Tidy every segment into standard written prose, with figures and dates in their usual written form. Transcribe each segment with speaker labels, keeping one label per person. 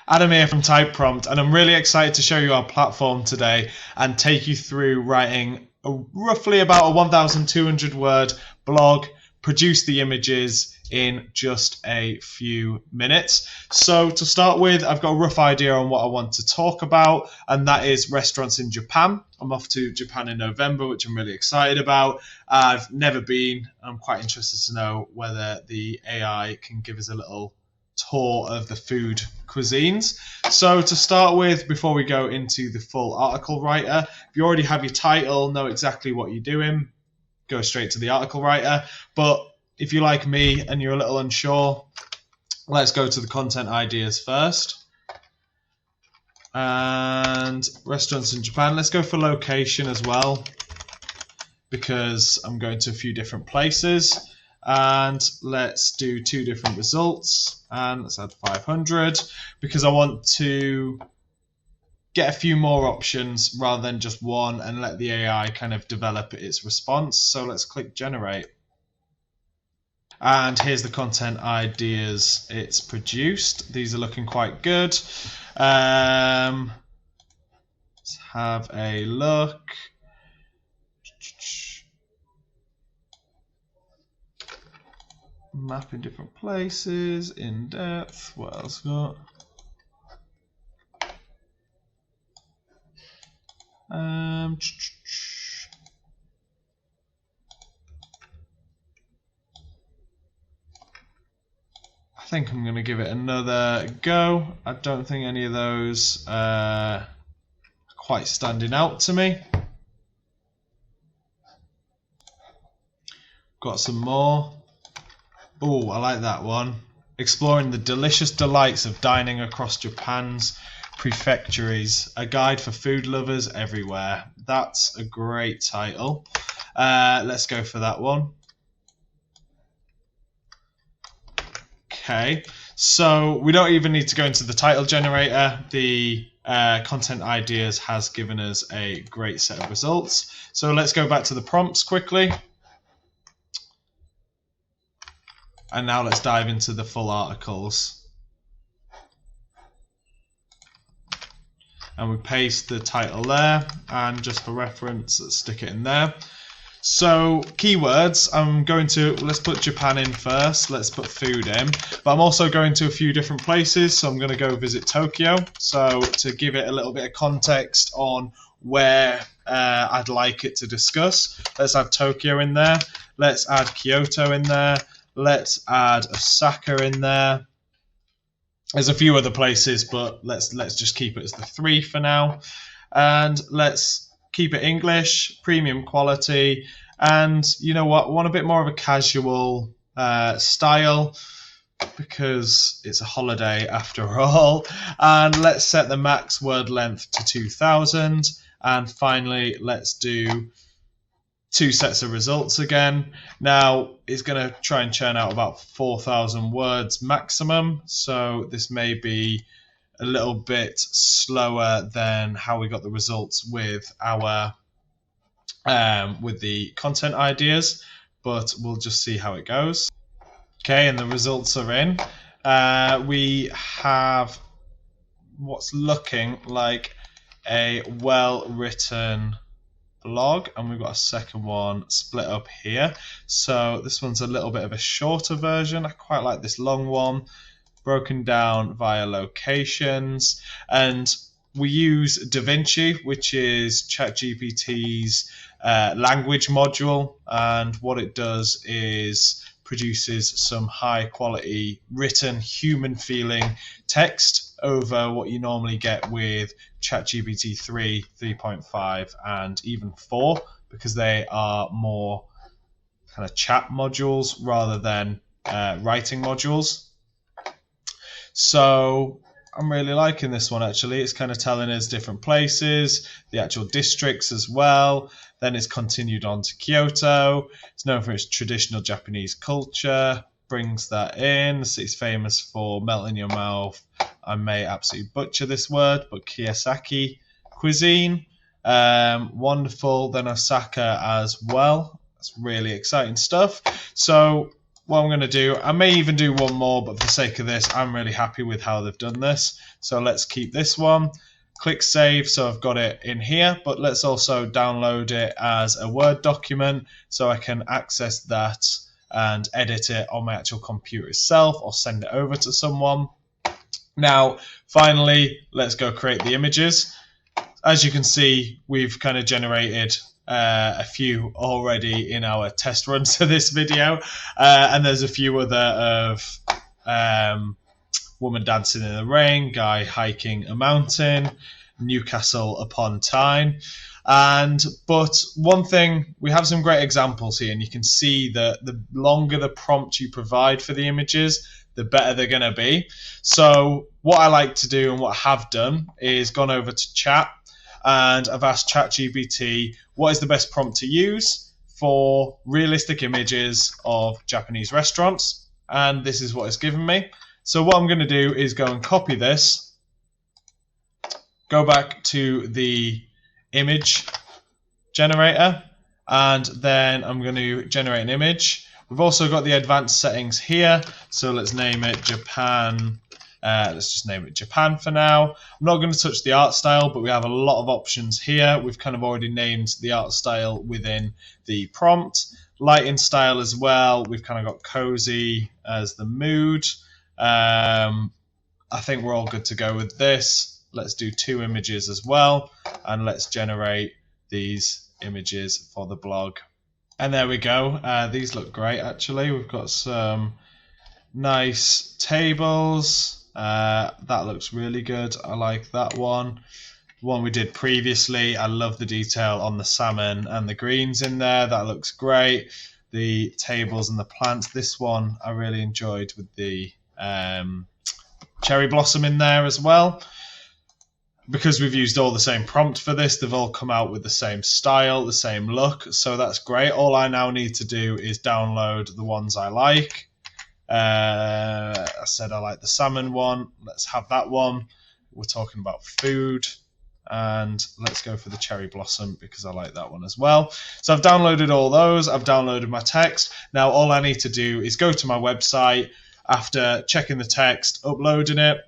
Speaker 1: Adam here from Type Prompt, and I'm really excited to show you our platform today and take you through writing roughly about a 1,200 word blog, produce the images in just a few minutes. So to start with, I've got a rough idea on what I want to talk about, and that is restaurants in Japan. I'm off to Japan in November, which I'm really excited about. I've never been. I'm quite interested to know whether the AI can give us a little tour of the food cuisines. So to start with, before we go into the full article writer, if you already have your title, know exactly what you're doing, go straight to the article writer. But if you're like me and you're a little unsure, let's go to the content ideas first. And restaurants in Japan, let's go for location as well, because I'm going to a few different places. And let's do 2 different results, and let's add 500 because I want to get a few more options rather than just one and let the AI kind of develop its response. So let's click generate. And here's the content ideas it's produced. These are looking quite good. Let's have a look. Map in different places, in depth. What else got? I think I'm going to give it another go. I don't think any of those are quite standing out to me. Got some more. Oh, I like that one. Exploring the delicious delights of dining across Japan's prefectures. A guide for food lovers everywhere. That's a great title. Let's go for that one. Okay, so we don't even need to go into the title generator. The content ideas has given us a great set of results. So let's go back to the prompts quickly. And now let's dive into the full articles. And we paste the title there, and just for reference, let's stick it in there. So keywords, let's put Japan in first, let's put food in, but I'm also going to a few different places, so I'm going to go visit Tokyo. So to give it a little bit of context on where I'd like it to discuss, let's add Tokyo in there, let's add Kyoto in there, let's add Osaka in there. There's a few other places, but let's just keep it as the 3 for now. And let's keep it English, premium quality, and you know what? I want a bit more of a casual style because it's a holiday after all. And let's set the max word length to 2,000. And finally, let's do 2 sets of results again. Now it's going to try and churn out about 4,000 words maximum, so this may be a little bit slower than how we got the results with our with the content ideas, but we'll just see how it goes. Okay, and the results are in. We have what's looking like a well-written blog, and we've got a second one split up here. So this one's a little bit of a shorter version. I quite like this long one, broken down via locations, and we use DaVinci, which is ChatGPT's language module, and what it does is produces some high quality written human feeling text over what you normally get with ChatGPT 3, 3.5 and even 4, because they are more kind of chat modules rather than writing modules. So I'm really liking this one actually. It's kind of telling us different places, the actual districts as well. Then it's continued on to Kyoto. It's known for its traditional Japanese culture, brings that in. The city's famous for melt in your mouth. I may absolutely butcher this word, but Kiyosaki cuisine. Wonderful. Then Osaka as well. That's really exciting stuff. So what I'm going to do, I may even do one more, but for the sake of this, I'm really happy with how they've done this. So let's keep this one. Click save, so I've got it in here, but let's also download it as a Word document so I can access that and edit it on my actual computer itself or send it over to someone. Now, finally, let's go create the images. As you can see, we've kind of generated a few already in our test runs for this video, and there's a few other of woman dancing in the rain, guy hiking a mountain, Newcastle upon Tyne. But one thing, we have some great examples here, and you can see that the longer the prompt you provide for the images, the better they're going to be. So what I like to do and what I have done is gone over to chat, and I've asked ChatGPT what is the best prompt to use for realistic images of Japanese restaurants, and this is what it's given me. So what I'm going to do is go and copy this, go back to the image generator, and then I'm going to generate an image. We've also got the advanced settings here, so let's name it Japan. Let's just name it Japan for now. I'm not going to touch the art style, but we have a lot of options here. We've kind of already named the art style within the prompt. Lighting style as well. We've kind of got cozy as the mood. I think we're all good to go with this. Let's do 2 images as well, and let's generate these images for the blog. And there we go. These look great, actually. We've got some nice tables. That looks really good. I like that one. The one we did previously, I love the detail on the salmon and the greens in there. That looks great. The tables and the plants. This one I really enjoyed with the cherry blossom in there as well. Because we've used all the same prompt for this, they've all come out with the same style, the same look, so that's great. All I now need to do is download the ones I like. I said I like the salmon one. Let's have that one. We're talking about food, and let's go for the cherry blossom because I like that one as well. So I've downloaded all those. I've downloaded my text. Now all I need to do is go to my website after checking the text, uploading it,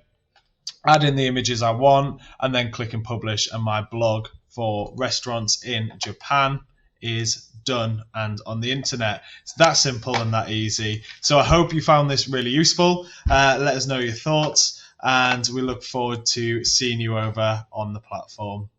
Speaker 1: add in the images I want, and then click and publish, and my blog for restaurants in Japan is done and on the internet. It's that simple and that easy. So I hope you found this really useful. Let us know your thoughts, and we look forward to seeing you over on the platform.